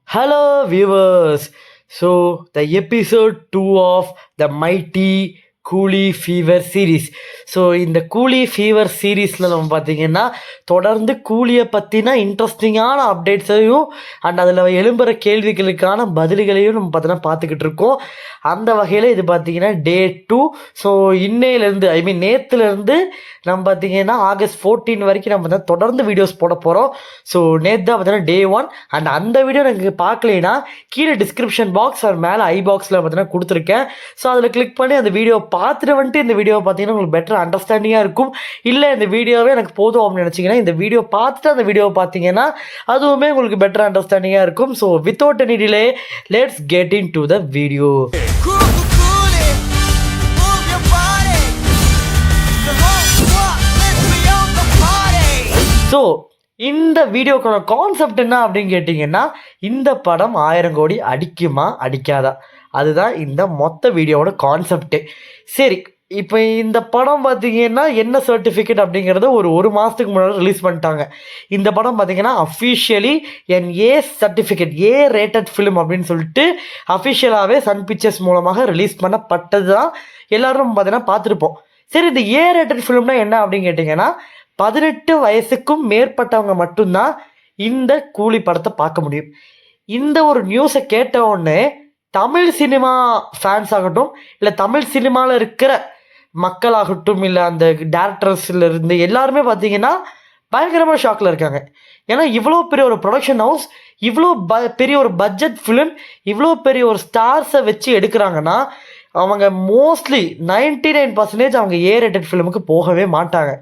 Hello viewers, so the episode 2 of the mighty கூலி fever series. So இந்த கூலி fever சீரீஸில் நம்ம பார்த்திங்கன்னா தொடர்ந்து கூலியை பற்றின இன்ட்ரெஸ்டிங்கான அப்டேட்ஸையும் அண்ட் அதில் எழும்புகிற கேள்விகளுக்கான பதில்களையும் நம்ம பார்த்தீங்கன்னா பார்த்துக்கிட்டு இருக்கோம். அந்த வகையில் இது பார்த்திங்கன்னா டே 2. ஸோ இன்னையிலேருந்து நேற்றுலேருந்து நம்ம பார்த்திங்கன்னா August 14 வரைக்கும் நம்ம தான் தொடர்ந்து வீடியோஸ் போட போகிறோம். ஸோ நேற்று தான் பார்த்தீங்கன்னா டே 1 அண்ட் அந்த வீடியோ எனக்கு பார்க்கலைன்னா கீழே டிஸ்கிரிப்ஷன் பாக்ஸ் அது மேலே ஐ பாக்ஸில் பார்த்தீங்கன்னா கொடுத்துருக்கேன். ஸோ அதில் கிளிக் பண்ணி அந்த வீடியோ பார்த்துட்டு வந்துட்டு இந்த வீடியோவை பார்த்தீங்கன்னா உங்களுக்கு பெட்டர் அண்டர்ஸ்டாண்டிங்காக இருக்கும். இல்லை இந்த வீடியோவே எனக்கு போதும் அப்படின்னு நினச்சிங்கன்னா இந்த வீடியோ பார்த்துட்டு அந்த வீடியோவை பார்த்தீங்கன்னா அதுவுமே உங்களுக்கு பெட்டர் அண்டர்ஸ்டாண்டிங்காக இருக்கும். So without any delay let's get in to the video. So இந்த வீடியோக்கான கான்செப்ட் என்ன அப்படின்னு கேட்டிங்கன்னா, இந்த படம் 1000 கோடி அடிக்குமா அடிக்காதா, அதுதான் இந்த மொத்த வீடியோவோட கான்செப்டே. சரி, இப்போ இந்த படம் பார்த்திங்கன்னா என்ன சர்டிஃபிகேட் அப்படிங்கிறத ஒரு மாதத்துக்கு முன்னாடி ரிலீஸ் பண்ணிட்டாங்க. இந்த படம் பார்த்திங்கன்னா officially N A certificate, A rated film அப்படின்னு சொல்லிட்டு அஃபிஷியலாகவே சன் பிக்சர்ஸ் மூலமாக ரிலீஸ் பண்ணப்பட்டது தான் எல்லோரும் பார்த்திங்கன்னா பார்த்துருப்போம். சரி, இந்த ஏ ரேட்டட் ஃபிலிம்னா என்ன அப்படின்னு கேட்டிங்கன்னா, 18 வயசுக்கும் மேற்பட்டவங்க மட்டும்தான் இந்த கூலி படத்தை பார்க்க முடியும். இந்த ஒரு நியூஸை கேட்ட உடனே தமிழ் சினிமா ஃபேன்ஸ் ஆகட்டும், இல்லை தமிழ் சினிமாவில் இருக்கிற மக்களாகட்டும், இல்லை அந்த டேரக்டர்ஸில் இருந்து எல்லாருமே பார்த்தீங்கன்னா பயங்கரமாக ஷாக்கில் இருக்காங்க. ஏன்னா இவ்வளோ பெரிய ஒரு ப்ரொடக்ஷன் ஹவுஸ், இவ்வளோ பெரிய ஒரு பட்ஜெட் ஃபிலிம், இவ்வளோ பெரிய ஒரு ஸ்டார்ஸை வச்சு எடுக்கிறாங்கன்னா அவங்க மோஸ்ட்லி 99% அவங்க ஏ ரேட்டட் ஃபிலிமுக்கு போகவே மாட்டாங்க.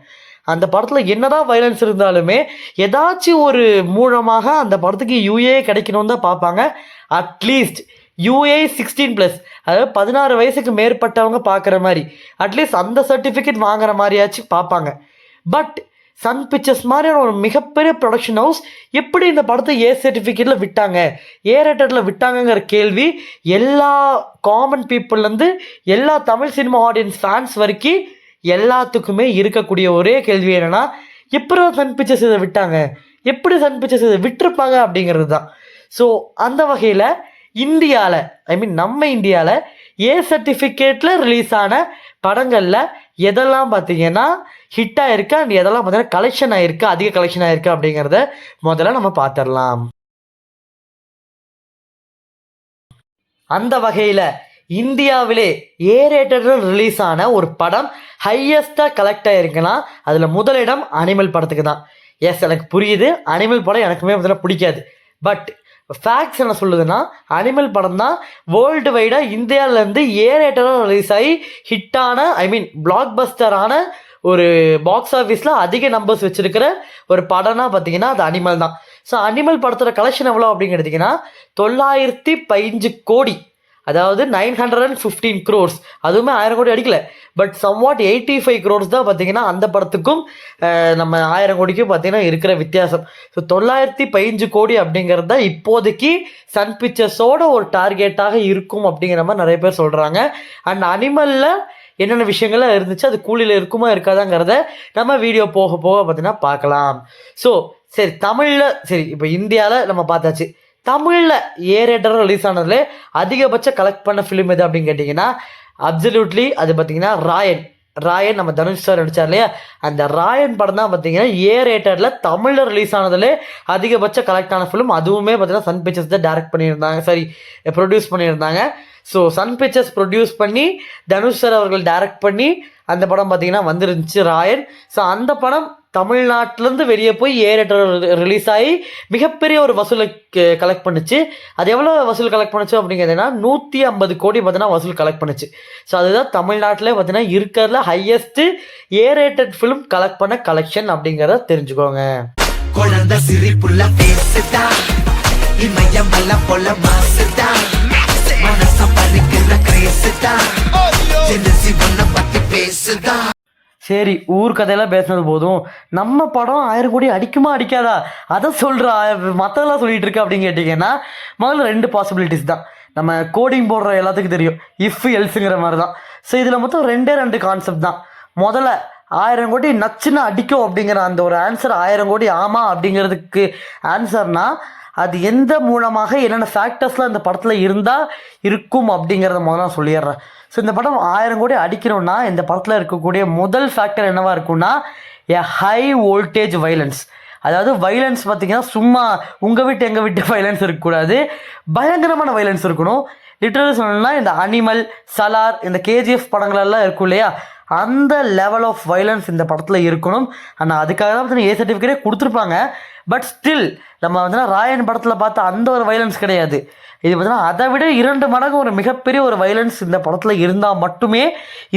அந்த படத்தில் என்னதான் வயலன்ஸ் இருந்தாலுமே ஏதாச்சும் ஒரு மூலமாக அந்த படத்துக்கு யூஏ கிடைக்கணும்னு தான் பார்ப்பாங்க. அட்லீஸ்ட் யூஏ 16+, அதாவது 16 வயசுக்கு மேற்பட்டவங்க பார்க்குற மாதிரி அட்லீஸ்ட் அந்த சர்டிஃபிகேட் வாங்குற மாதிரியாச்சும் பார்ப்பாங்க. பட் சன் பிக்சர்ஸ் மாதிரியான ஒரு மிகப்பெரிய ப்ரொடக்ஷன் ஹவுஸ் எப்படி இந்த படத்தை ஏ சர்டிஃபிகேட்டில் விட்டாங்க, ஏ ரேட்டடில் விட்டாங்கங்கிற கேள்வி எல்லா காமன் பீப்புள்லேருந்து எல்லா தமிழ் சினிமா ஆடியன்ஸ் ஃபேன்ஸ் வரைக்கும் எல்லாத்துக்குமே இருக்கக்கூடிய ஒரே கேள்வி என்னென்னா, எப்படி சன் பிக்சர்ஸ் இதை விட்டாங்க, எப்படி சன் பிக்சர்ஸ் இதை விட்டுருப்பாங்க அப்படிங்கிறது தான். ஸோ அந்த வகையில் இந்தியாவில் நம்ம இந்தியாவில் ஏ சர்டிஃபிகேட்டில் ரிலீஸ் ஆன படங்களில் எதெல்லாம் பார்த்தீங்கன்னா ஹிட் ஆகிருக்கு அண்ட் எதெல்லாம் பார்த்தீங்கன்னா கலெக்ஷன் ஆகிருக்கு, அதிக கலெக்ஷன் ஆகிருக்கு அப்படிங்கிறத முதல்ல நம்ம பார்த்துடலாம். அந்த வகையில் இந்தியாவிலே ஏ ரேட்டடில் ரிலீஸ் ஆன ஒரு படம் ஹையஸ்ட்டாக கலெக்ட் ஆகிருக்குன்னா அதில் முதலிடம் அனிமல் படத்துக்கு தான். எஸ், எனக்கு புரியுது, அனிமல் படம் எனக்குமே முதல்ல பிடிக்காது. பட் ஃபேக்ட்ஸ் என்ன சொல்லுதுன்னா, அனிமல் படம் தான் வேர்ல்டு வைடாக இந்தியாவிலேருந்து ஏ ரேட்டடாக ரிலீஸ் ஆகி ஹிட்டான பிளாக் பஸ்டரான ஒரு பாக்ஸ் ஆஃபீஸில் அதிக நம்பர்ஸ் வச்சுருக்கிற ஒரு படம்னா பார்த்தீங்கன்னா அது அனிமல் தான். ஸோ அனிமல் படத்தோட கலெக்ஷன் எவ்வளோ அப்படின்னு எடுத்திங்கன்னா 915 கோடி, அதாவது 915 crores. அதுவுமே 1000 கோடி அடிக்கல. பட் சம்வாட் 85 crores தான் பார்த்தீங்கன்னா அந்த படத்துக்கும் நம்ம 1000 கோடிக்கும் பார்த்தீங்கன்னா இருக்கிற வித்தியாசம். ஸோ 915 கோடி அப்படிங்கிறது தான் இப்போதைக்கு சன் பிக்சர்ஸோட ஒரு டார்கெட்டாக இருக்கும் அப்படிங்கிற மாதிரி நிறைய பேர் சொல்கிறாங்க. அண்ட் அனிமலில் என்னென்ன விஷயங்கள்லாம் இருந்துச்சு, அது கூலியில் இருக்குமா இருக்காதாங்கிறத நம்ம வீடியோ போக போக பார்த்தீங்கன்னா பார்க்கலாம். ஸோ சரி, தமிழில் சரி, இப்போ இந்தியாவில் நம்ம பார்த்தாச்சு. தமிழில் ஏ ரேட்டராக ரிலீஸ் ஆனதுல அதிகபட்ச கலெக்ட் பண்ண ஃபிலிம் எது அப்படின்னு கேட்டிங்கன்னா அப்சல்யூட்லி அது பார்த்திங்கன்னா ராயன் நம்ம தனுஷ் சார் நடித்தார் இல்லையா, அந்த ராயன் படம் தான் பார்த்திங்கன்னா ஏ ரேட்டரில் தமிழில் ரிலீஸ் ஆனதுல அதிகபட்ச கலெக்ட் ஆன ஃபிலிம். அதுவுமே பார்த்திங்கன்னா சன் பிக்சர்ஸ் தான் டைரக்ட் பண்ணியிருந்தாங்க, ப்ரொடியூஸ் பண்ணியிருந்தாங்க. ஸோ சன் பிக்சர்ஸ் ப்ரொடியூஸ் பண்ணி தனுஷ் சார் அவர்கள் டைரக்ட் பண்ணி அந்த படம் பார்த்திங்கன்னா வந்துருந்துச்சு ராயன். ஸோ அந்த படம் தமிழ்நாட்டிலேருந்து வெளியே போய் ஏ ரேட்டர் ரிலீஸ் ஆகி மிகப்பெரிய ஒரு வசூலை கலெக்ட் பண்ணிச்சு. அது எவ்வளோ வசூல் கலெக்ட் பண்ணிச்சு அப்படிங்கிறதுனா 150 கோடி பார்த்தீங்கன்னா வசூல் கலெக்ட் பண்ணிச்சு. ஸோ அதுதான் தமிழ்நாட்டிலே பார்த்தீங்கன்னா இருக்கிறதுல ஹையஸ்ட்டு ஏ ரேட்டட் ஃபிலிம் கலெக்ட் பண்ண கலெக்ஷன் அப்படிங்கிறத தெரிஞ்சுக்கோங்க. குழந்தை சிரிப்புள்ள பேசுதா, இமயமல்ல போல மாசுதா, மனச பறிக்கிற கிரேசுதா, ஜெனசி வண்ண பத்தி பேசுதா. சரி, ஊர் கதையெல்லாம் பேசுனது போதும், நம்ம படம் 1000 கோடி அடிக்குமா அடிக்காதா அதை சொல்கிறா, மற்றதெல்லாம் சொல்லிகிட்டு இருக்கு அப்படின்னு கேட்டிங்கன்னா முதல்ல 2 பாசிபிலிட்டிஸ் தான். நம்ம கோடிங் போடுற எல்லாத்துக்கும் தெரியும், இஃப் எல்ஸுங்கிற மாதிரி தான். ஸோ இதில் மொத்தம் 2 கான்செப்ட் தான். முதல்ல 1000 கோடி நச்சுன்னு அடிக்கும் அப்படிங்கிற அந்த ஒரு ஆன்சர் 1000 கோடி ஆமாம் அப்படிங்கிறதுக்கு ஆன்சர்னா அது எந்த மூலமாக என்னென்ன ஃபேக்டர்ஸ்லாம் இந்த படத்தில் இருந்தால் இருக்கும் அப்படிங்கிறத முதல்ல நான் சொல்லிடுறேன். ஸோ இந்த படம் 1000 கோடி அடிக்கணும்னா இந்த படத்தில் இருக்கக்கூடிய முதல் ஃபேக்டர் என்னவாக இருக்கும்னா எ ஹை வோல்டேஜ் வைலன்ஸ். அதாவது வைலன்ஸ் பார்த்தீங்கன்னா சும்மா உங்கள் வீட்டு எங்கள் வீட்டு வைலன்ஸ் இருக்கக்கூடாது, பயங்கரமான வைலன்ஸ் இருக்கணும். லிட்டரலி சொல்லணும்னா இந்த அனிமல், சலார், இந்த கேஜிஎஃப் படங்களெல்லாம் இருக்கும் இல்லையா, அந்த லெவல் ஆஃப் வைலன்ஸ் இந்த படத்தில் இருக்கணும். ஆனால் அதுக்காக தான் பார்த்தீங்கன்னா A சர்டிஃபிகேட்டே கொடுத்துருப்பாங்க. பட் ஸ்டில் நம்ம பார்த்தீங்கன்னா ராயன் படத்தில் பார்த்த அந்த ஒரு வைலன்ஸ் கிடையாது. இது பார்த்தீங்கன்னா அதை விட 2 மடங்கு ஒரு மிகப்பெரிய ஒரு வைலன்ஸ் இந்த படத்தில் இருந்தால் மட்டுமே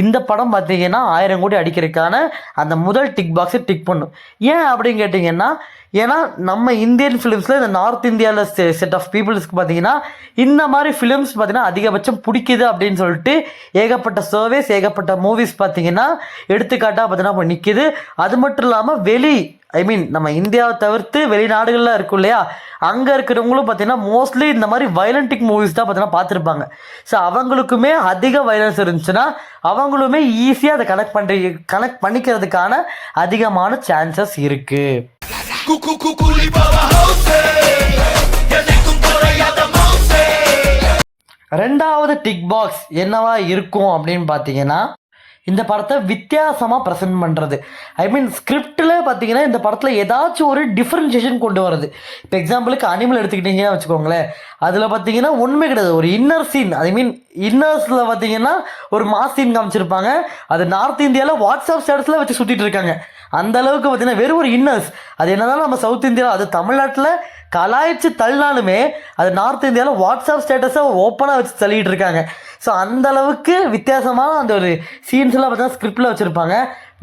இந்த படம் பார்த்தீங்கன்னா 1000 கோடி அடிக்கிறதுக்கான அந்த முதல் டிக் பாக்ஸை டிக் பண்ணும். ஏன் அப்படின்னு கேட்டிங்கன்னா, ஏன்னா நம்ம இந்தியன் ஃபிலிம்ஸில் இந்த நார்த் இந்தியாவில் செட் ஆஃப் பீப்புள்ஸ்க்கு பார்த்தீங்கன்னா இந்த மாதிரி ஃபிலிம்ஸ் பார்த்தீங்கன்னா அதிகபட்சம் பிடிக்குது அப்படின்னு சொல்லிட்டு ஏகப்பட்ட சர்வேஸ், ஏகப்பட்ட மூவிஸ் பார்த்தீங்கன்னா எடுத்துக்காட்டாக பார்த்தீங்கன்னா இப்போ நிற்கிது. அது மட்டும் இல்லாமல் நம்ம இந்தியாவை தவிர்த்து வெளிநாடுகளில் இருக்கும் இல்லையா, அங்கே இருக்கிறவங்களும் பார்த்தீங்கன்னா மோஸ்ட்லி இந்த மாதிரி வைலண்டிக் மூவிஸ் தான் பார்த்தீங்கன்னா பார்த்துருப்பாங்க. ஸோ அவங்களுக்குமே அதிக வைலன்ஸ் இருந்துச்சுன்னா அவங்களுமே ஈஸியாக அதை கனெக்ட் பண்ணிக்கிறதுக்கான அதிகமான சான்சஸ் இருக்குது. ரெண்டாவது டிக் பாக்ஸ் என்னவா இருக்கும் அப்படின்னு பார்த்தீங்கன்னா, இந்த படத்தை வித்தியாசமாக ப்ரெசென்ட் பண்ணுறது. ஸ்கிரிப்டில் பார்த்தீங்கன்னா இந்த படத்தில் ஏதாச்சும் ஒரு டிஃப்ரென்ஷியேஷன் கொண்டு வரது. இப்போ எக்ஸாம்பிளுக்கு அனிமல் எடுத்துக்கிட்டீங்கன்னா வச்சுக்கோங்களேன், அதில் பார்த்தீங்கன்னா ஒன்றுமே கிடையாது, ஒரு இன்னர் சீன். இன்னர்ஸில் பார்த்தீங்கன்னா ஒரு மாஸ் சீன் காமிச்சிருப்பாங்க. அது நார்த் இந்தியாவில் வாட்ஸ்அப் ஸ்டேட்டஸில் வச்சு சுற்றிட்டு இருக்காங்க. அந்த அளவுக்கு பார்த்தீங்கன்னா வெறும் ஒரு இன்னர்ஸ். அது என்னதான் நம்ம சவுத் இந்தியாவில், அது தமிழ்நாட்டில் கலாய்ச்சி தள்ளினாலுமே அது நார்த் இந்தியாவில் வாட்ஸ்அப் ஸ்டேட்டஸை ஓப்பனாக வச்சு தள்ளிட்டு இருக்காங்க. ஸோ அந்த அளவுக்கு வித்தியாசமான அந்த ஒரு சீன்ஸ்லாம் பார்த்தீங்கன்னா ஸ்கிரிப்டில் வச்சுருப்பாங்க.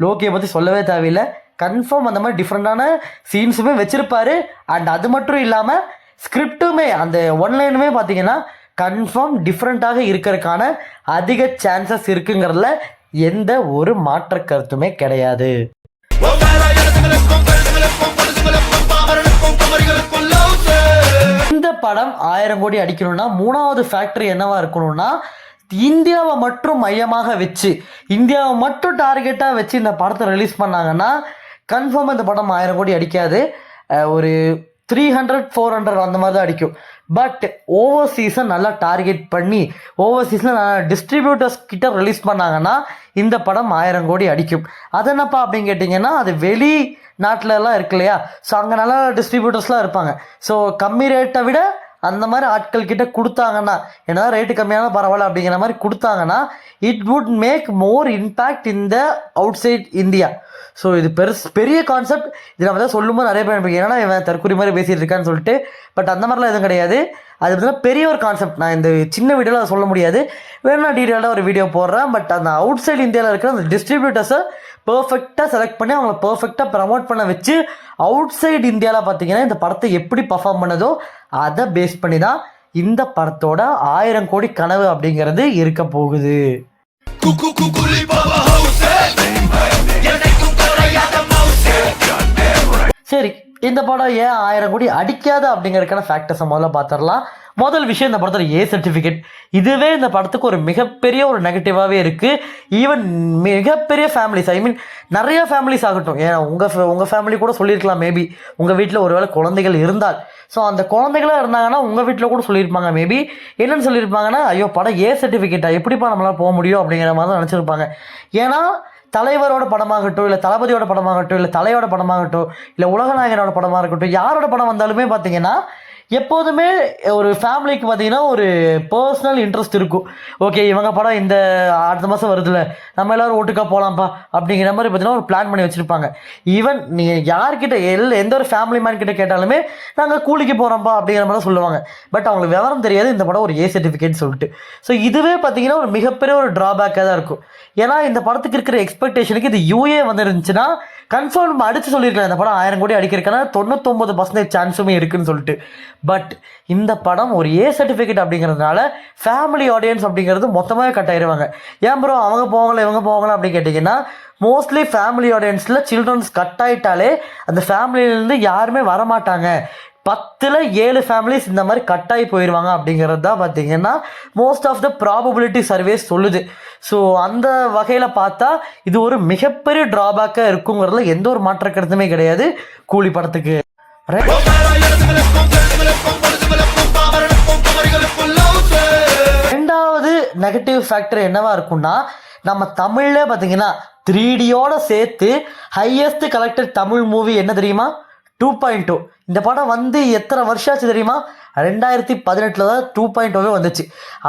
லோக்கியை பற்றி சொல்லவே தேவையில்லை, கன்ஃபார்ம் அந்த மாதிரி டிஃப்ரெண்ட்டான சீன்ஸுமே வச்சுருப்பார். அண்ட் அது மட்டும் இல்லாமல் ஸ்கிரிப்டுமே அந்த ஒன்லைனுமே பார்த்தீங்கன்னா கன்ஃபார்ம் டிஃப்ரெண்ட்டாக இருக்கிறதுக்கான அதிக சான்சஸ் இருக்குங்கிறதுல எந்த ஒரு மாற்ற கருத்துமே கிடையாது. இந்த படம் 1000 கோடி அடிக்கணும்னா மூணாவது ஃபேக்டரி என்னவா இருக்கணும்னா, இந்தியாவை மட்டும் மையமாக வச்சு, இந்தியாவை மட்டும் டார்கெட்டாக வச்சு இந்த படத்தை ரிலீஸ் பண்ணாங்கன்னா கன்ஃபார்ம் இந்த படம் 1000 கோடி அடிக்காது. ஒரு 300-400 அந்த மாதிரி தான் அடிக்கும். பட் ஓவர்சீஸை நல்லா டார்கெட் பண்ணி ஓவர்சீஸில் டிஸ்ட்ரிபியூட்டர்ஸ் கிட்ட ரிலீஸ் பண்ணாங்கன்னா இந்த படம் 1000 கோடி அடிக்கும். அது என்னப்பா அப்படின்னு கேட்டிங்கன்னா, அது நாட்டிலலாம் இருக்கு இல்லையா, ஸோ அங்கே நல்லா டிஸ்ட்ரிபியூட்டர்ஸ்லாம் இருப்பாங்க. ஸோ கம்மி ரேட்டை விட அந்த மாதிரி ஆட்கள் கிட்ட கொடுத்தாங்கன்னா, ஏன்னா ரேட்டு கம்மியான பரவாயில்ல அப்படிங்கிற மாதிரி கொடுத்தாங்கன்னா it would make more impact in the outside India. So இது பெரிய கான்செப்ட். இது நம்ம தான் சொல்லும்போது நிறைய பேர் ஏன்னா இவன் தற்கொலை மாதிரி பேசிகிட்டு இருக்கான்னு சொல்லிட்டு, பட் அந்த மாதிரிலாம் எதுவும் கிடையாது. அது பார்த்தீங்கன்னா பெரிய ஒரு கான்செப்ட். நான் இந்த சின்ன வீடியோவில் அதை சொல்ல முடியாது, வேணா டீட்டெயிலாக ஒரு வீடியோ போடுறேன். பட் அந்த அவுட் சைடு இந்தியாவில் இருக்கிற அந்த டிஸ்ட்ரிபியூட்டர்ஸை பர்ஃபெக்டாக செலக்ட் பண்ணி அவங்கள பர்ஃபெக்டாக ப்ரமோட் பண்ண வச்சு அவுட் சைடு இந்தியாவில் பார்த்தீங்கன்னா இந்த படத்தை எப்படி பர்ஃபார்ம் பண்ணதோ அதை பேஸ் பண்ணி தான் இந்த படத்தோட 1000 கோடி கனவு அப்படிங்கிறது இருக்க போகுது. சரி, இந்த படம் ஏன் 1000 கோடி அடிக்காது அப்படிங்கிறதுக்கான ஃபேக்டர்ஸை முதல்ல பார்த்துடலாம். முதல் விஷயம், இந்த படத்தில் A சர்டிஃபிகேட். இதுவே இந்த படத்துக்கு ஒரு மிகப்பெரிய ஒரு நெகட்டிவாகவே இருக்குது. ஈவன் மிகப்பெரிய ஃபேமிலிஸ், நிறைய ஃபேமிலிஸ் ஆகட்டும், ஏன்னா உங்கள் ஃபேமிலி கூட சொல்லியிருக்கலாம், மேபி உங்கள் வீட்டில் ஒருவேளை குழந்தைகள் இருந்தால். ஸோ அந்த குழந்தைகளாக இருந்தாங்கன்னா உங்கள் வீட்டில் கூட சொல்லியிருப்பாங்க. மேபி என்னென்னு சொல்லியிருப்பாங்கன்னா, ஐயோ படம் A சர்டிஃபிகேட்டா, எப்படிப்பா நம்மளால் போக முடியும் அப்படிங்கிற மாதிரி தான் நினச்சிருப்பாங்க. ஏன்னா தலைவரோட படமாகட்டும், இல்லை தளபதியோட படமாகட்டும், இல்லை தலையோட படமாகட்டும், இல்லை உலகநாயகனோட படமாக இருக்கட்டும், யாரோட படம் வந்தாலுமே பார்த்தீங்கன்னா எப்போதுமே ஒரு ஃபேமிலிக்கு பார்த்தீங்கன்னா ஒரு பர்சனல் இன்ட்ரெஸ்ட் இருக்கும். ஓகே, இவங்க படம் இந்த அடுத்த மாதம் வருதுல்ல, நம்ம எல்லோரும் ஓட்டுக்கா போகலாம்ப்பா அப்படிங்கிற மாதிரி பார்த்தீங்கன்னா ஒரு பிளான் பண்ணி வச்சுருப்பாங்க. ஈவன் நீங்கள் யார்கிட்ட எந்த ஒரு ஃபேமிலி மேன் கிட்ட கேட்டாலுமே நாங்கள் கூலிக்கு போகிறோம்ப்பா அப்படிங்கிற மாதிரி தான் சொல்லுவாங்க. பட் அவங்களுக்கு விவரம் தெரியாது இந்த படம் ஒரு A சர்டிஃபிகேட் சொல்லிட்டு. ஸோ இதுவே பார்த்தீங்கன்னா ஒரு மிகப்பெரிய ஒரு ட்ராபேக்காக தான் இருக்கும். ஏன்னா இந்த படத்துக்கு இருக்கிற எக்ஸ்பெக்டேஷனுக்கு இது UA வந்துருந்துச்சுன்னா கன்ஃபார்ம் அடித்து சொல்லியிருக்கலாம் இந்த படம் 1000 கோடி அடிக்கிறதுக்கான 99% சான்ஸுமே இருக்குன்னு சொல்லிட்டு. பட் இந்த படம் ஒரு A சர்டிஃபிகேட் அப்படிங்கிறதுனால ஃபேமிலி ஆடியன்ஸ் அப்படிங்கிறது மொத்தமாக கட் ஆயிடுவாங்க. ஏன் ப்ரோ அவங்க போவாங்களா இவங்க போவாங்களா அப்படின்னு கேட்டிங்கன்னா, மோஸ்ட்லி ஃபேமிலி ஆடியன்ஸில் சில்ட்ரன்ஸ் கட் ஆகிட்டாலே அந்த ஃபேமிலியிலேருந்து யாருமே வரமாட்டாங்க. 10ல் 7 ஃபேமிலிஸ் இந்த மாதிரி கட்டாகி போயிடுவாங்க அப்படிங்கிறது தான் பார்த்தீங்கன்னா most of the probability surveys சொல்லுது. ஸோ அந்த வகையில் பார்த்தா இது ஒரு மிகப்பெரிய ட்ராபேக்காக இருக்குங்கிறதுல எந்த ஒரு மாற்ற கருத்துமே கிடையாது கூலி படத்துக்கு. ரெண்டாவது நெகட்டிவ் ஃபேக்டர் என்னவா இருக்கும்னா, நம்ம தமிழ்ல பார்த்தீங்கன்னா 3Dயோட சேர்த்து ஹையஸ்ட் கலெக்டட் தமிழ் மூவி என்ன தெரியுமா? 2.2. இந்த படம் வந்து எத்தனை வருஷம் ஆச்சு தெரியுமா? 2018 தான் 2.0 வந்துச்சு.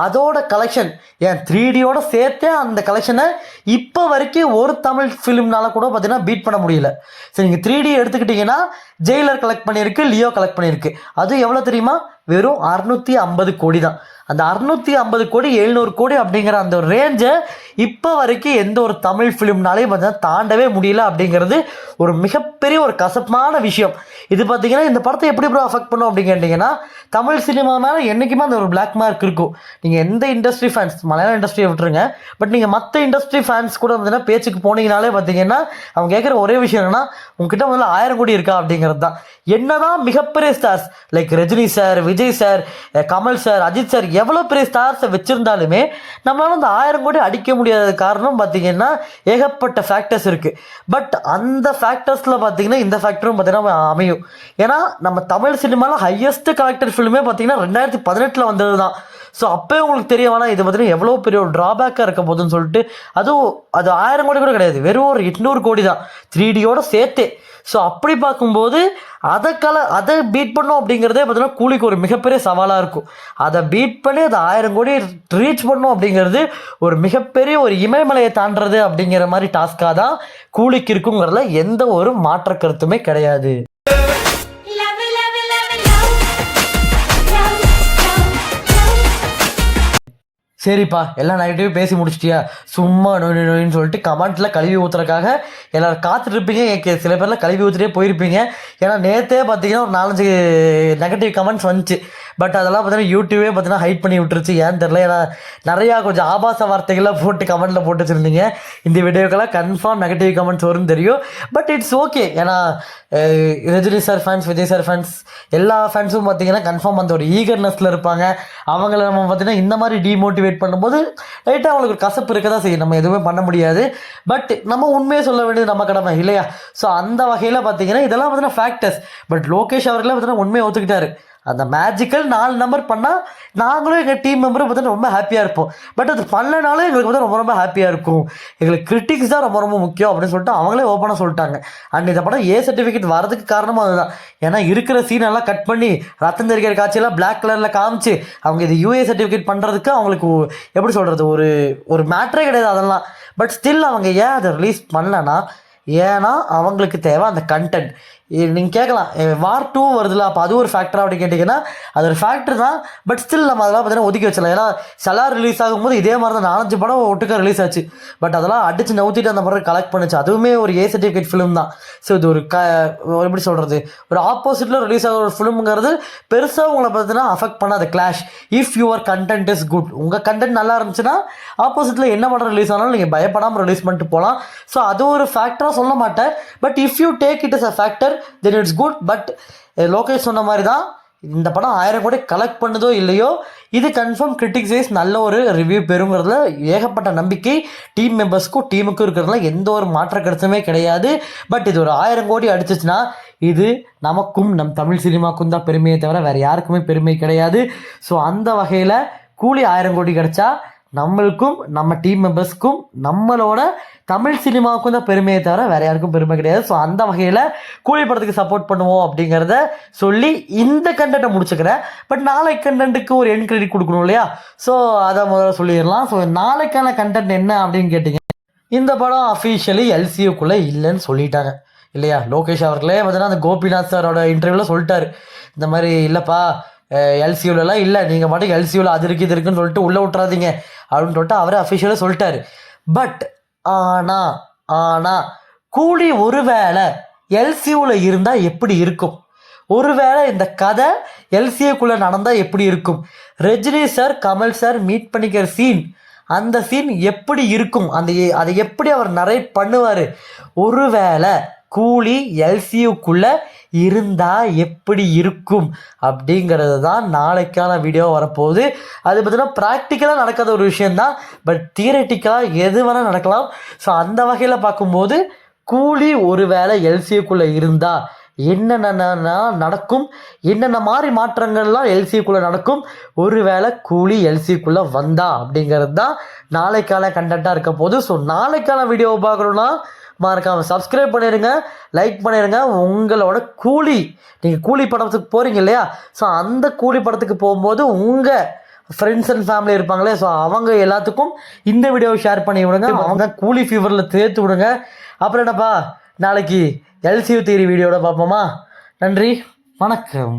அதோட கலெக்ஷன் ஏன் 3Dயோட சேர்த்தே அந்த கலெக்ஷனை இப்போ வரைக்கும் ஒரு தமிழ் ஃபிலிம்னால கூட பார்த்தீங்கன்னா பீட் பண்ண முடியல. சரி, நீங்கள் 3D எடுத்துக்கிட்டிங்கன்னா ஜெயிலர் கலெக்ட் பண்ணியிருக்கு, லியோ கலெக்ட் பண்ணியிருக்கு. அதுவும் எவ்வளோ தெரியுமா? வெறும் 650 கோடி தான். அந்த 650 கோடி 700 கோடி அப்படிங்கிற அந்த ஒரு ரேஞ்சை இப்போ வரைக்கும் எந்த ஒரு தமிழ் ஃபிலிம்னாலையும் பார்த்தீங்கன்னா தாண்டவே முடியல அப்படிங்கிறது ஒரு மிகப்பெரிய ஒரு கசப்பான விஷயம். இது பார்த்தீங்கன்னா இந்த படத்தை எப்படி அஃபெக்ட் பண்ணும் அப்படின்னு கேட்டிங்கன்னா, தமிழ் சினிமா மேலே என்றைக்குமே அந்த ஒரு பிளாக் மார்க் இருக்கும். நீங்கள் எந்த இண்டஸ்ட்ரி ஃபேன்ஸ், மலையாள இண்டஸ்ட்ரியை விட்டுருங்க, பட் நீங்கள் மற்ற இண்டஸ்ட்ரி ஃபேன்ஸ் கூட பார்த்தீங்கன்னா பேச்சுக்கு போனீங்கனாலே பார்த்தீங்கன்னா அவங்க கேட்குற ஒரே விஷயம் என்னன்னா, உங்ககிட்ட முதல்ல 1000 கோடி இருக்கா அப்படிங்கிறது தான். என்னதான் மிகப்பெரிய stars like Rajini sir, Vijay sir, Kamal sir, Ajith sir எவ்வளோ பெரிய ஸ்டார்ஸை வச்சுருந்தாலுமே நம்மளால அந்த 1000 கோடி அடிக்க முடியாத காரணம் பார்த்தீங்கன்னா ஏகப்பட்ட ஃபேக்டர்ஸ் இருக்குது. பட் அந்த ஃபேக்டர்ஸில் பார்த்தீங்கன்னா இந்த ஃபேக்டரும் பார்த்தீங்கன்னா அமையும். ஏன்னா நம்ம தமிழ் சினிமாவில் ஹையஸ்ட் கலெக்டட் ஃபிலிமே பார்த்தீங்கன்னா 2018 வந்தது தான். ஸோ அப்போயே உங்களுக்கு தெரிய வேணாம் இது பார்த்தீங்கன்னா எவ்வளோ பெரிய ஒரு ட்ராபேக்காக இருக்க போதுன்னு சொல்லிட்டு. அதுவும் அது 1000 கோடி கூட கிடையாது, வெறும் ஒரு 800 கோடி தான் 3Dயோட சேர்த்தே. ஸோ அப்படி பார்க்கும்போது அதை பீட் பண்ணோம் அப்படிங்கிறதே பார்த்தீங்கன்னா கூலிக்கு ஒரு மிகப்பெரிய சவாலாக இருக்கும். அதை பீட் பண்ணி அதை 1000 கோடி ரீச் பண்ணோம் அப்படிங்கிறது ஒரு மிகப்பெரிய ஒரு இமயமலையை தாண்டுறது அப்படிங்கிற மாதிரி டாஸ்காக தான் கூலிக்கு இருக்குங்கிறதுல எந்த ஒரு மாற்ற கருத்துமே கிடையாது. சரிப்பா, எல்லாம் நெகட்டிவ் பேசி முடிச்சிட்டியா? சும்மா நோயின்னு சொல்லிட்டு கமெண்ட்டில் கழுவி ஊற்றுறதுக்காக எல்லோரும் காத்துட்ருப்பீங்க. சில பேர்லாம் கழுவி ஊற்றிட்டே போயிருப்பீங்க. ஏன்னா நேற்றே பார்த்தீங்கன்னா ஒரு 4-5 நெகட்டிவ் கமெண்ட்ஸ் வந்துச்சு. பட் அதெல்லாம் பார்த்தீங்கன்னா யூடியூபே பார்த்தீங்கன்னா ஹைட் பண்ணி விட்டுருச்சு. ஏன்னு தெரில. ஏன்னா நிறையா கொஞ்சம் ஆபாச வார்த்தைகள்லாம் போட்டு கமெண்ட்டில் போட்டு வச்சுருந்தீங்க. இந்த வீடியோக்கெல்லாம் கன்ஃபார்ம் நெகட்டிவ் கமெண்ட்ஸ் வரும்னு தெரியும். But it's okay. ஏன்னா Rajini sir fans, Vijay sir fans, எல்லா ஃபேன்ஸும் பார்த்தீங்கன்னா கன்ஃபார்ம் அந்த ஒரு ஈகர்னஸில் இருப்பாங்க. அவங்கள நம்ம பார்த்தீங்கன்னா இந்த மாதிரி டிமோட்டிவேட் பண்ணும்போது லைட்டாக அவங்களுக்கு ஒரு கசப்பு இருக்க தான் செய்யும். நம்ம எதுவுமே பண்ண முடியாது. பட் நம்ம உண்மையை சொல்ல வேண்டியது நம்ம கடமை இல்லையா? ஸோ அந்த வகையில் பார்த்தீங்கன்னா இதெல்லாம் பார்த்தீங்கன்னா ஃபேக்டர்ஸ். பட் லோகேஷ் அவர்களே பார்த்தீங்கன்னா உண்மையை ஒத்துக்கிட்டாரு. அந்த மேஜிக்கல் 4 நம்பர் பண்ணால் நாங்களும் எங்கள் டீம் மெம்பரும் பார்த்தீங்கன்னா ரொம்ப ஹாப்பியாக இருப்போம். பட் அது பண்ணனாலும் எங்களுக்கு வந்து ரொம்ப ரொம்ப ஹாப்பியாக இருக்கும். எங்களுக்கு கிரிட்டிக்ஸ் தான் ரொம்ப ரொம்ப முக்கியம் அப்படின்னு சொல்லிட்டு அவங்களே ஓப்பனாக சொல்லிட்டாங்க. அண்ட் இந்த படம் ஏ சர்டிஃபிகேட் வரதுக்கு காரணமும் அதுதான். ஏன்னா இருக்கிற சீன் எல்லாம் கட் பண்ணி ரத்தம் தெரிக்கிற காட்சியெல்லாம் பிளாக் கலரில் காமிச்சு அவங்க இது யூஏ சர்டிஃபிகேட் பண்ணுறதுக்கு அவங்களுக்கு எப்படி சொல்கிறது ஒரு மேட்ரே கிடையாது அதெல்லாம். பட் ஸ்டில் அவங்க ஏன் அதை ரிலீஸ் பண்ணலன்னா, ஏன்னா அவங்களுக்கு தேவை அந்த கண்டென்ட். நீங்கள் கேட்கலாம் வார் 2 வருதுல்ல, அப்போ அது ஒரு ஃபேக்டராக அப்படி கேட்டிங்கன்னா அது ஒரு ஃபேக்டர் தான். பட் ஸ்டில் நம்ம அதெல்லாம் பார்த்தீங்கன்னா ஒதுக்கி வச்சலாம். ஏன்னா சலார் ரிலீஸ் ஆகும்போது இதே மாதிரி தான் 4-5 படம் ஒட்டுக்க ரிலீஸ் ஆச்சு. பட் அதெல்லாம் அடித்து நவுத்திட்டு அந்த படம் கலெக்ட் பண்ணிச்சு. அதுவுமே ஒரு ஏ சர்டிஃபிகேட் ஃபிலிம் தான். ஸோ இது எப்படி சொல்கிறது, ஒரு ஆப்போசிட்டில் ரிலீஸ் ஆகிற ஒரு ஃபிலிம்ங்கிறது பெருசாக உங்களை பார்த்தீங்கன்னா அஃபெக்ட் பண்ணாது. Clash if your content is good. உங்கள் கண்டென்ட் நல்லா இருந்துச்சுன்னா ஆப்போசிட்டில் என்ன படம் ரிலீஸ் ஆனாலும் நீங்கள் பயப்படாமல் ரிலீஸ் பண்ணிட்டு போகலாம். ஸோ அது ஒரு ஃபேக்டராக சொல்ல மாட்டேன். But if you take it is a factor then it's good. But Lokesh சொன்ன மாதிரி தான் இந்த படம் 1000 கோடி கலெக்ட் பண்ணுதோ இல்லையோ இது கன்ஃபார்ம் கிரிட்டிக்ஸ் வைஸ் நல்ல ஒரு ரிவ்யூ பெறுங்கிறதுல ஏகப்பட்ட நம்பிக்கை டீம் மெம்பர்ஸ்க்கும் டீமுக்கும் இருக்கிறதுல எந்த ஒரு மாற்ற கருத்துமே கிடையாது. பட் இது ஒரு 1000 கோடி அடிச்சிச்சுன்னா இது நமக்கும் நம் தமிழ் சினிமாவுக்கும் தான் பெருமையை தவிர வேறு யாருக்குமே பெருமை கிடையாது. ஸோ அந்த வகையில் கூலி 1000 கோடி கிடச்சா நம்மளுக்கும் நம்ம டீம் மெம்பர்ஸ்க்கும் நம்மளோட தமிழ் சினிமாவுக்கும் தான் பெருமையை தவிர வேறு யாருக்கும் பெருமை கிடையாது. ஸோ அந்த வகையில் கூலி படத்துக்கு சப்போர்ட் பண்ணுவோம் அப்படிங்கிறத சொல்லி இந்த கண்டென்ட்டை முடிச்சுக்கிறேன். பட் நாளைக்கு கண்டென்ட்டுக்கு ஒரு என் கிரெடிட் கொடுக்கணும் இல்லையா? ஸோ அதை முதல்ல சொல்லிடலாம். ஸோ நாளைக்கான கண்டென்ட் என்ன அப்படின்னு கேட்டிங்க, இந்த படம் அஃபிஷியலி எல்சியூக்குள்ளே இல்லைன்னு சொல்லிட்டாங்க இல்லையா? லோகேஷ் அவர்களே பார்த்தீங்கன்னா அந்த கோபிநாத் சாரோட இன்டர்வியூவில் சொல்லிட்டாரு, இந்த மாதிரி இல்லைப்பா எல்சியூலலாம் இல்லை, நீங்கள் பாட்டுக்கு எல்சியூவில் அது இருக்குது இது இருக்குன்னு சொல்லிட்டு உள்ளே விட்றாதீங்க அப்படின்னு சொல்லிட்டு அவரே அஃபிஷியலாக சொல்லிட்டாரு. பட் ஆனால் கூலி ஒருவேளை எல்சியூவில் இருந்தால் எப்படி இருக்கும், ஒருவேளை இந்த கதை எல்சியூக்குள்ளே நடந்தால் எப்படி இருக்கும், Rajini sir Kamal sir meet பண்ணிக்கிற சீன் அந்த சீன் எப்படி இருக்கும், அதை எப்படி அவர் நரேட் பண்ணுவார், ஒருவேளை கூலி எல்சியூக்குள்ளே இருந்தால் எப்படி இருக்கும் அப்படிங்கிறது தான் நாளைக்கான வீடியோ வரப்போகுது. அது பார்த்தீங்கன்னா ப்ராக்டிக்கலாக நடக்காத ஒரு விஷயந்தான், பட் தியரட்டிக்கலாக எது வேணால் நடக்கலாம். ஸோ அந்த வகையில் பார்க்கும்போது கூலி ஒரு வேளை எல்சிக்குள்ளே இருந்தால் என்னென்ன நடக்கும், என்னென்ன மாதிரி மாற்றங்கள்லாம் எல்சிக்குள்ளே நடக்கும், ஒரு வேளை கூலி எல்சிக்குள்ளே வந்தா அப்படிங்கிறது தான் நாளைக்கான கண்டென்ட்டாக இருக்க போகுது. ஸோ நாளைக்கான வீடியோவை பார்க்கணுன்னா மறக்காமல் சப்ஸ்கிரைப் பண்ணிடுங்க, லைக் பண்ணிடுங்க. உங்களோட கூலி, நீங்கள் கூலி படத்துக்கு போகிறீங்க இல்லையா, ஸோ அந்த கூலி படத்துக்கு போகும்போது உங்கள் ஃப்ரெண்ட்ஸ் அண்ட் ஃபேமிலி இருப்பாங்களே, ஸோ அவங்க எல்லாத்துக்கும் இந்த வீடியோவை ஷேர் பண்ணி விடுங்க. அவங்க கூலி ஃபீவரில் சேர்த்து விடுங்க. அப்புறம் என்னப்பா, நாளைக்கு எல்சியூ தியரி வீடியோட பார்ப்போமா? நன்றி, வணக்கம்.